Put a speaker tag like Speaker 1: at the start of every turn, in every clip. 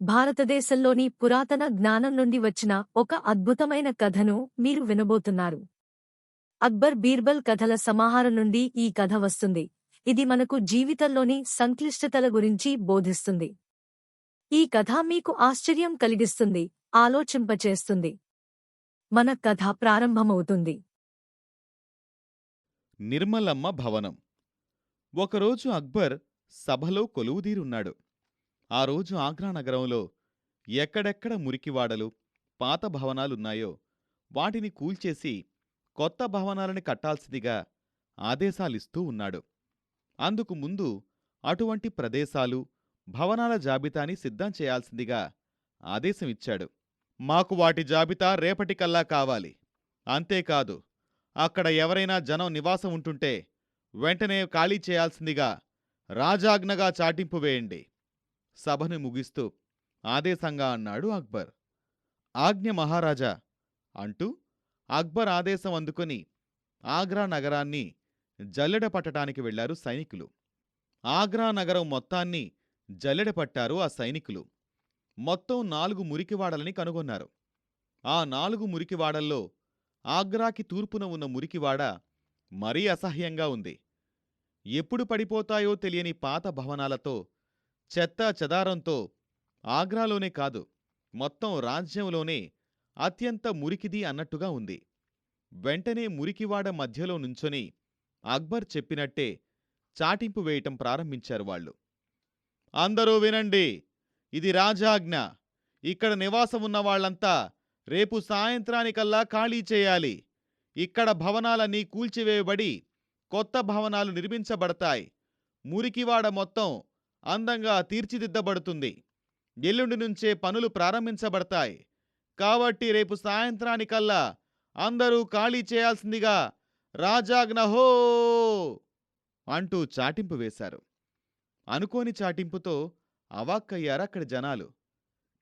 Speaker 1: భారతదేశంలోని పురాతన జ్ఞానం నుండి వచ్చిన ఒక అద్భుతమైన కథను మీరు వినబోతున్నారు. అక్బర్ బీర్బల్ కథల సమాహారం నుండి ఈ కథ వస్తుంది. ఇది మనకు జీవితంలోని సంక్లిష్టతల గురించి బోధిస్తుంది. ఈ కథ మీకు ఆశ్చర్యం కలిగిస్తుంది, ఆలోచింపచేస్తుంది. మన కథ ప్రారంభమవుతుంది.
Speaker 2: నిర్మలమ్మ భవనం. ఒకరోజు అక్బర్ సభలో కొలువుదీరున్నాడు. ఆ రోజు ఆగ్రా నగరంలో ఎక్కడెక్కడ మురికివాడలు, పాత భవనాలున్నాయో వాటిని కూల్చేసి కొత్త భవనాలని కట్టాల్సిందిగా ఆదేశాలిస్తూ ఉన్నాడు. అందుకు ముందు అటువంటి ప్రదేశాలు, భవనాల జాబితాని సిద్ధం చేయాల్సిందిగా ఆదేశమిచ్చాడు. మాకు వాటి జాబితా రేపటికల్లా కావాలి. అంతేకాదు, అక్కడ ఎవరైనా జనం నివాసం ఉంటుంటే వెంటనే ఖాళీ చేయాల్సిందిగా రాజాజ్ఞగా చాటింపు వేయండి. సభను ముగిస్తూ ఆదేశంగా అన్నాడు అక్బర్. ఆజ్ఞ మహారాజా అంటూ అక్బర్ ఆదేశం అందుకొని ఆగ్రా నగరాన్ని జల్లెడ పట్టడానికి వెళ్లారు సైనికులు. ఆగ్రా నగరం మొత్తాన్ని జల్లెడ పట్టారు ఆ సైనికులు. మొత్తం 4 మురికివాడలని కనుగొన్నారు. ఆ 4 మురికివాడల్లో ఆగ్రాకి తూర్పున ఉన్న మురికివాడ మరీ అసహ్యంగా ఉంది. ఎప్పుడు పడిపోతాయో తెలియని పాత భవనాలతో, చెత్తా చెదారంతో ఆగ్రాలోనే కాదు, మొత్తం రాజ్యంలోనే అత్యంత మురికిది అన్నట్టుగా ఉంది. వెంటనే మురికివాడ మధ్యలో నుంచొని అక్బర్ చెప్పినట్టే చాటింపు వేయటం ప్రారంభించారు వాళ్ళు. అందరూ వినండి, ఇది రాజాజ్ఞ. ఇక్కడ నివాసమున్న వాళ్లంతా రేపు సాయంత్రానికల్లా ఖాళీ చేయాలి. ఇక్కడ భవనాలన్నీ కూల్చివేయబడి కొత్త భవనాలు నిర్మించబడతాయి. మురికివాడ మొత్తం అందంగా తీర్చిదిద్దబడుతుంది. ఎల్లుండి నుంచే పనులు ప్రారంభించబడతాయి. కాబట్టి రేపు సాయంత్రానికల్లా అందరూ ఖాళీ చేయాల్సిందిగా రాజాజ్ఞ హో అంటూ చాటింపు వేశారు. అనుకోని చాటింపుతో అవాక్కయ్యారక్కడి జనాలు.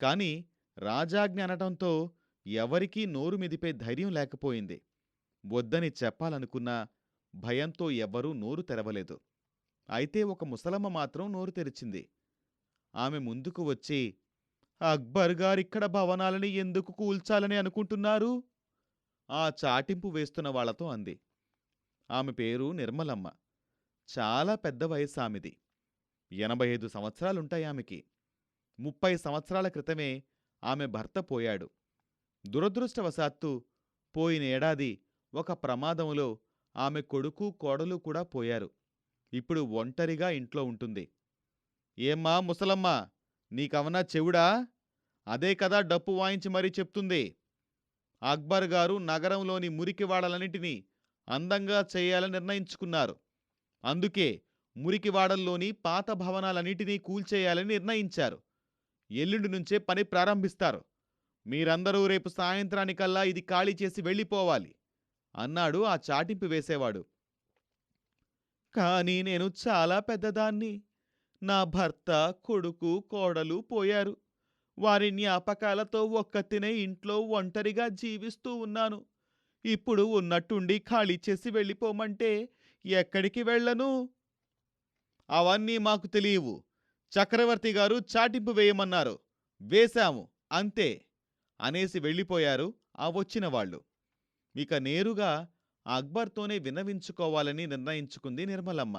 Speaker 2: కాని రాజాజ్ఞ అనటంతో ఎవరికీ నోరు మెదిపే ధైర్యం లేకపోయింది. వద్దని చెప్పాలనుకున్నా భయంతో ఎవ్వరూ నోరు తెరవలేదు. అయితే ఒక ముసలమ్మ మాత్రం నోరు తెరిచింది. ఆమె ముందుకు వచ్చి, అక్బర్ గారిక్కడ భవనాలని ఎందుకు కూల్చాలని అనుకుంటున్నారు? ఆ చాటింపు వేస్తున్న వాళ్లతో అంది. ఆమె పేరు నిర్మలమ్మ. చాలా పెద్ద వయస్సు ఆమెది. 85 సంవత్సరాలుంటాయామెకి. 30 సంవత్సరాల క్రితమే ఆమె భర్త పోయాడు. దురదృష్టవశాత్తు పోయిన ఏడాది ఒక ప్రమాదంలో ఆమె కొడుకు, కోడలు కూడా పోయారు. ఇప్పుడు ఒంటరిగా ఇంట్లో ఉంటుంది. ఏమ్మా ముసలమ్మా, నీకవనా చెవుడా? అదే కదా డప్పు వాయించి మరీ చెప్తుంది. అక్బర్ గారు నగరంలోని మురికివాడలన్నింటినీ అందంగా చేయాలని నిర్ణయించుకున్నారు. అందుకే మురికివాడల్లోని పాత భవనాలన్నిటినీ కూల్చేయాలని నిర్ణయించారు. ఎల్లుండి నుంచే పని ప్రారంభిస్తారు. మీరందరూ రేపు సాయంత్రానికల్లా ఇది ఖాళీ చేసి వెళ్ళిపోవాలి అన్నాడు ఆ చాటింపు వేసేవాడు. కానీ నేను చాలా పెద్దదాన్ని. నా భర్త, కొడుకు, కోడలు పోయారు. వారి జ్ఞాపకాలతో ఒక్కతినే ఇంట్లో ఒంటరిగా జీవిస్తూ ఉన్నాను. ఇప్పుడు ఉన్నట్టుండి ఖాళీ చేసి వెళ్ళిపోమంటే ఎక్కడికి వెళ్ళను? అవన్నీ మాకు తెలియవు. చక్రవర్తి గారు చాటింపు వేయమన్నారు, వేశాము అంతే అనేసి వెళ్ళిపోయారు ఆ వచ్చిన వాళ్ళు. ఇక నేరుగా అక్బర్తోనే విన్నవించుకోవాలని నిర్ణయించుకుంది నిర్మలమ్మ.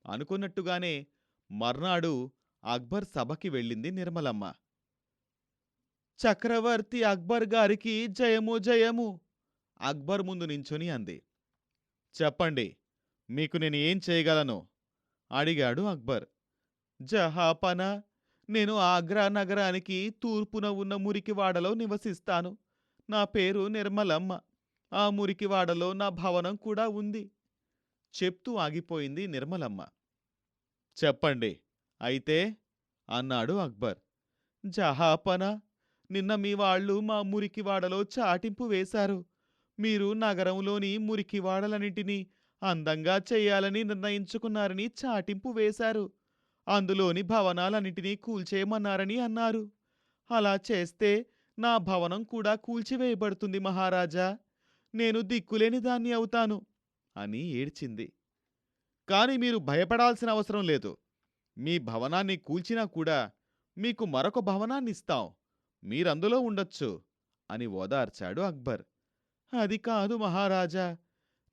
Speaker 2: అనుకున్నట్టుగానే మర్నాడు అక్బర్ సభకి వెళ్ళింది నిర్మలమ్మ. చక్రవర్తి అక్బర్ గారికి జయము జయము అక్బర్ ముందు నించుని అంది. చెప్పండి, మీకు నేను ఏం చేయగలను అడిగాడు అక్బర్. జహాపనా, నేను ఆగ్రా నగరానికి తూర్పున ఉన్న మురికివాడలో నివసిస్తాను. నా పేరు నిర్మలమ్మ. ఆ మురికివాడలో నా భవనం కూడా ఉంది చెప్తూ ఆగిపోయింది నిర్మలమ్మ. చెప్పండి అయితే అన్నాడు అక్బర్. జహాపనా, నిన్న మీ వాళ్ళు మా మురికివాడలో చాటింపు వేశారు. మీరు నగరంలోని మురికివాడలన్నింటినీ అందంగా చెయ్యాలని నిర్ణయించుకున్నారని చాటింపు వేశారు. అందులోని భవనాలన్నింటినీ కూల్చేయమన్నారని అన్నారు. అలా చేస్తే నా భవనం కూడా కూల్చివేయబడుతుంది మహారాజా. నేను దిక్కులేని దాన్ని అవుతాను అని ఏడ్చింది. కాని మీరు భయపడాల్సిన అవసరం లేదు. మీ భవనాన్ని కూల్చినా కూడా మీకు మరొక భవనాన్నిస్తాం. మీరందులో ఉండొచ్చు అని ఓదార్చాడు అక్బర్. అది కాదు మహారాజా,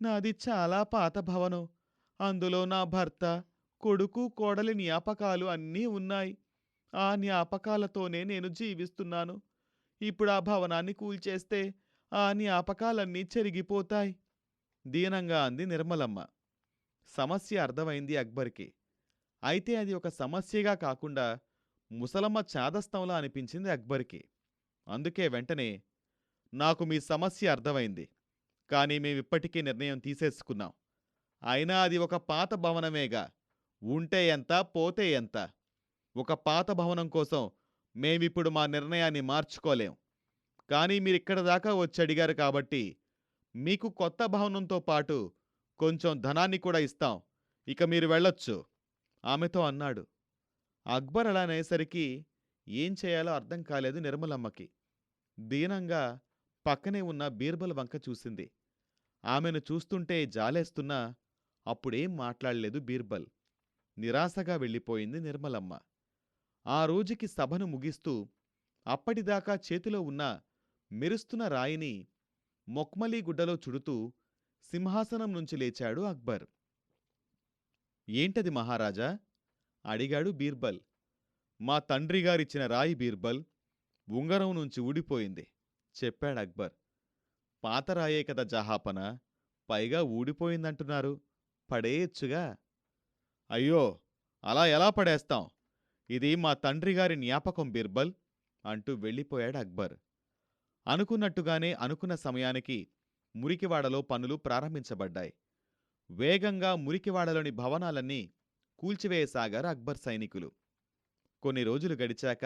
Speaker 2: నాది చాలా పాత భవనం. అందులో నా భర్త, కొడుకు, కోడలి జ్ఞాపకాలు అన్నీ ఉన్నాయి. ఆ జ్ఞాపకాలతోనే నేను జీవిస్తున్నాను. ఇప్పుడు ఆ భవనాన్ని కూల్చేస్తే ఆ జ్ఞాపకాలన్నీ చెరిగిపోతాయి దీనంగా అంది నిర్మలమ్మ. సమస్య అర్థమైంది అక్బర్కి. అయితే అది ఒక సమస్యగా కాకుండా ముసలమ్మ చాదస్తంలా అనిపించింది అక్బర్కి. అందుకే వెంటనే, నాకు మీ సమస్య అర్థమైంది. కానీ మేమిప్పటికే నిర్ణయం తీసేసుకున్నాం. అయినా అది ఒక పాత భవనమేగా. ఉంటే ఎంత, పోతే ఎంత? ఒక పాత భవనం కోసం మేమిప్పుడు మా నిర్ణయాన్ని మార్చుకోలేం. కానీ మీరిక్కడ దాకా వచ్చడిగారు కాబట్టి మీకు కొత్త భవనంతో పాటు కొంచెం ధనాన్ని కూడా ఇస్తాం. ఇక మీరు వెళ్ళొచ్చు ఆమెతో అన్నాడు. అక్బర్ అలా అనేసరికి ఏం చేయాలో అర్థం కాలేదు నిర్మలమ్మకి. దీనంగా పక్కనే ఉన్న బీర్బల్ వంక చూసింది. ఆమెను చూస్తుంటే జాలేస్తున్నా అప్పుడేం మాట్లాడలేదు బీర్బల్. నిరాశగా వెళ్ళిపోయింది నిర్మలమ్మ. ఆ రోజుకి సభను ముగిస్తూ అప్పటిదాకా చేతిలో ఉన్న మెరుస్తున్న రాయిని మొక్మలీ గుడ్డలో చుడుతూ సింహాసనం నుంచి లేచాడు అక్బర్. ఏంటది మహారాజా? అడిగాడు బీర్బల్. మా తండ్రిగారిచ్చిన రాయి బీర్బల్, ఉంగరం నుంచి ఊడిపోయింది చెప్పాడక్బర్. పాతరాయే కదా జహాపన, పైగా ఊడిపోయిందంటున్నారు. పడేయచ్చుగా. అయ్యో, అలా ఎలా పడేస్తాం? ఇది మా తండ్రిగారి జ్ఞాపకం బీర్బల్ అంటూ వెళ్ళిపోయాడు అక్బర్. అనుకున్నట్టుగానే అనుకున్న సమయానికి మురికివాడలో పనులు ప్రారంభించబడ్డాయి. వేగంగా మురికివాడలోని భవనాలన్నీ కూల్చివేయసాగారు అక్బర్ సైనికులు. కొన్ని రోజులు గడిచాక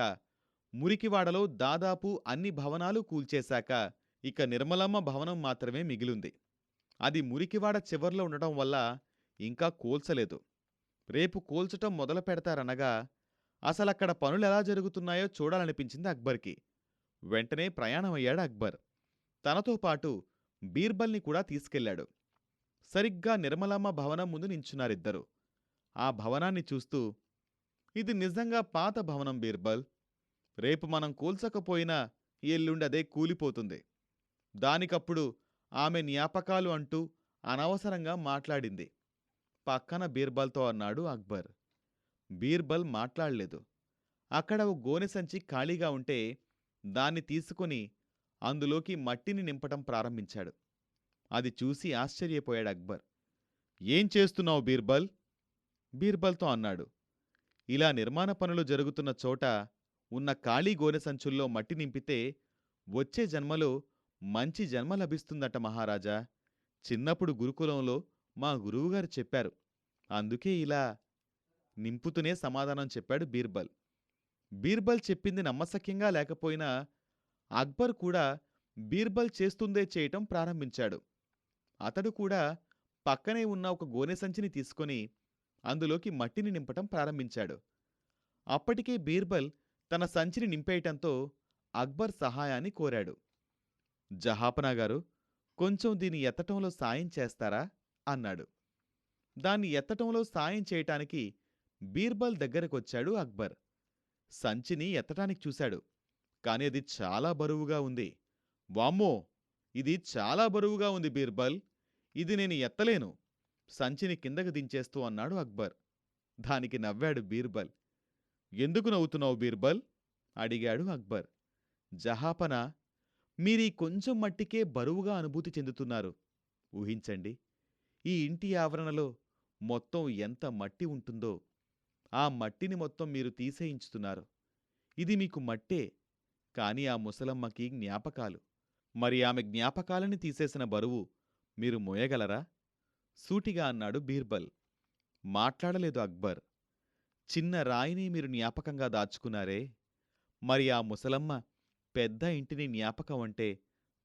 Speaker 2: మురికివాడలో దాదాపు అన్ని భవనాలు కూల్చేశాక ఇక నిర్మలమ్మ భవనం మాత్రమే మిగిలుంది. అది మురికివాడ చివర్లో ఉండటం వల్ల ఇంకా కూల్చలేదు. రేపు కూల్చటం మొదలు పెడతారనగా అసలక్కడ పనులెలా జరుగుతున్నాయో చూడాలనిపించింది అక్బర్కి. వెంటనే ప్రయాణమయ్యాడు అక్బర్. తనతో పాటు బీర్బల్ని కూడా తీసుకెళ్లాడు. సరిగ్గా నిర్మలమ్మ భవనం ముందు నించున్నారిద్దరు. ఆ భవనాన్ని చూస్తూ, ఇది నిజంగా పాత భవనం బీర్బల్. రేపు మనం కూల్చకపోయినా ఎల్లుండదే కూలిపోతుంది. దానికప్పుడు ఆమె జ్ఞాపకాలు అంటూ అనవసరంగా మాట్లాడింది పక్కన బీర్బల్తో అన్నాడు అక్బర్. బీర్బల్ మాట్లాడలేదు. అక్కడ ఓ గోనె సంచి ఖాళీగా ఉంటే దాన్ని తీసుకుని అందులోకి మట్టిని నింపటం ప్రారంభించాడు. అది చూసి ఆశ్చర్యపోయాడు అక్బర్. ఏం చేస్తున్నావు బీర్బల్? బీర్బల్తో అన్నాడు. ఇలా నిర్మాణ పనులు జరుగుతున్న చోట ఉన్న ఖాళీ గోనె సంచుల్లో మట్టి నింపితే వచ్చే జన్మలో మంచి జన్మ లభిస్తుందట మహారాజా. చిన్నప్పుడు గురుకులంలో మా గురువుగారు చెప్పారు. అందుకే ఇలా నింపుతూనే సమాధానం చెప్పాడు బీర్బల్. బీర్బల్ చెప్పింది నమ్మశక్యంగా లేకపోయినా అక్బర్ కూడా బీర్బల్ చేస్తుందే చేయటం ప్రారంభించాడు. అతడు కూడా పక్కనే ఉన్న ఒక గోనె సంచిని తీసుకొని అందులోకి మట్టిని నింపటం ప్రారంభించాడు. అప్పటికే బీర్బల్ తన సంచిని నింపేయటంతో అక్బర్ సహాయాన్ని కోరాడు. జహాపనా గారు, కొంచెం దీన్ని ఎత్తటంలో సాయం చేస్తారా అన్నాడు. దాన్ని ఎత్తటంలో సాయం చేయటానికి బీర్బల్ దగ్గరకొచ్చాడు అక్బర్. సంచిని ఎత్తటానికి చూశాడు. కాని అది చాలా బరువుగా ఉంది. వామ్మో, ఇది చాలా బరువుగా ఉంది బీర్బల్. ఇది నేను ఎత్తలేను. సంచిని కిందకు దించేస్తూ అన్నాడు అక్బర్. దానికి నవ్వాడు బీర్బల్. ఎందుకు నవ్వుతున్నావు బీర్బల్? అడిగాడు అక్బర్. జహాపనా, మీరీ కొంచెం మట్టికే బరువుగా అనుభూతి చెందుతున్నారు. ఊహించండి, ఈ ఇంటి ఆవరణలో మొత్తం ఎంత మట్టి ఉంటుందో. ఆ మట్టిని మొత్తం మీరు తీసేయించుతున్నారు. ఇది మీకు మట్టే, కాని ఆ ముసలమ్మకి జ్ఞాపకాలు. మరి ఆమె జ్ఞాపకాలని తీసేసిన బరువు మీరు మోయగలరా? సూటిగా అన్నాడు బీర్బల్. మాట్లాడలేదు అక్బర్. చిన్న రాయిని మీరు జ్ఞాపకంగా దాచుకున్నారే, మరి ఆ ముసలమ్మ పెద్ద ఇంటిని జ్ఞాపకం అంటే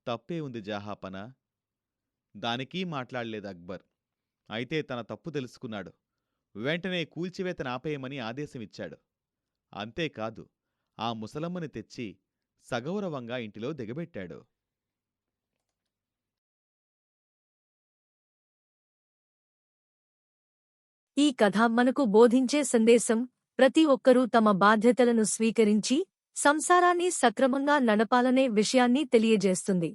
Speaker 2: తప్పే ఉంది జహాపనా? దానికీ మాట్లాడలేదు అక్బర్. అయితే తన తప్పు తెలుసుకున్నాడు. వెంటనే కూల్చివేతనాపేయమని ఆదేశమిచ్చాడు. అంతేకాదు, ఆ ముసలమ్మని తెచ్చి సగౌరవంగా ఇంటిలో దిగబెట్టాడు.
Speaker 1: ఈ కథ మనకు బోధించే సందేశం ప్రతి ఒక్కరూ తమ బాధ్యతలను స్వీకరించి సంసారాన్ని సక్రమంగా నడపాలనే విషయాన్ని తెలియజేస్తుంది.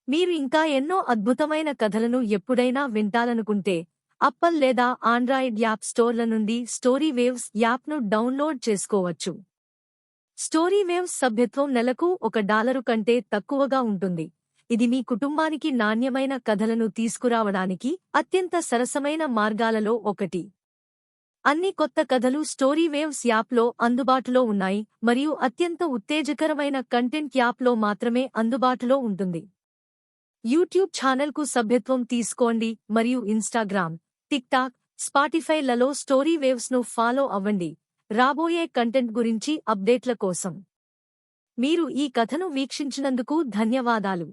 Speaker 1: మీరు ఇంకా ఎన్నో అద్భుతమైన కథలను ఎప్పుడైనా వింటాలనుకుంటే అప్పల్ లేదా ఆండ్రాయిడ్ యాప్ స్టోర్ల నుండి స్టోరీ వేవ్స్ యాప్ను డౌన్లోడ్ చేసుకోవచ్చు. స్టోరీ వేవ్స్ సభ్యత్వం నెలకు $1 కంటే తక్కువగా ఉంటుంది. ఇది మీ కుటుంబానికి నాణ్యమైన కథలను తీసుకురావడానికి అత్యంత సరసమైన మార్గాలలో ఒకటి. అన్ని కొత్త కథలు స్టోరీ వేవ్స్ యాప్లో అందుబాటులో ఉన్నాయి మరియు అత్యంత ఉత్తేజకరమైన కంటెంట్ యాప్లో మాత్రమే అందుబాటులో ఉంటుంది. యూట్యూబ్ ఛానల్కు సభ్యత్వం తీసుకోండి మరియు ఇన్స్టాగ్రామ్, టిక్టాక్, స్పాటిఫైలలో స్టోరీ వేవ్స్ను ఫాలో అవ్వండి. రాబోయే కంటెంట్ గురించి అప్డేట్ల కోసం. మీరు ఈ కథను వీక్షించినందుకు ధన్యవాదాలు.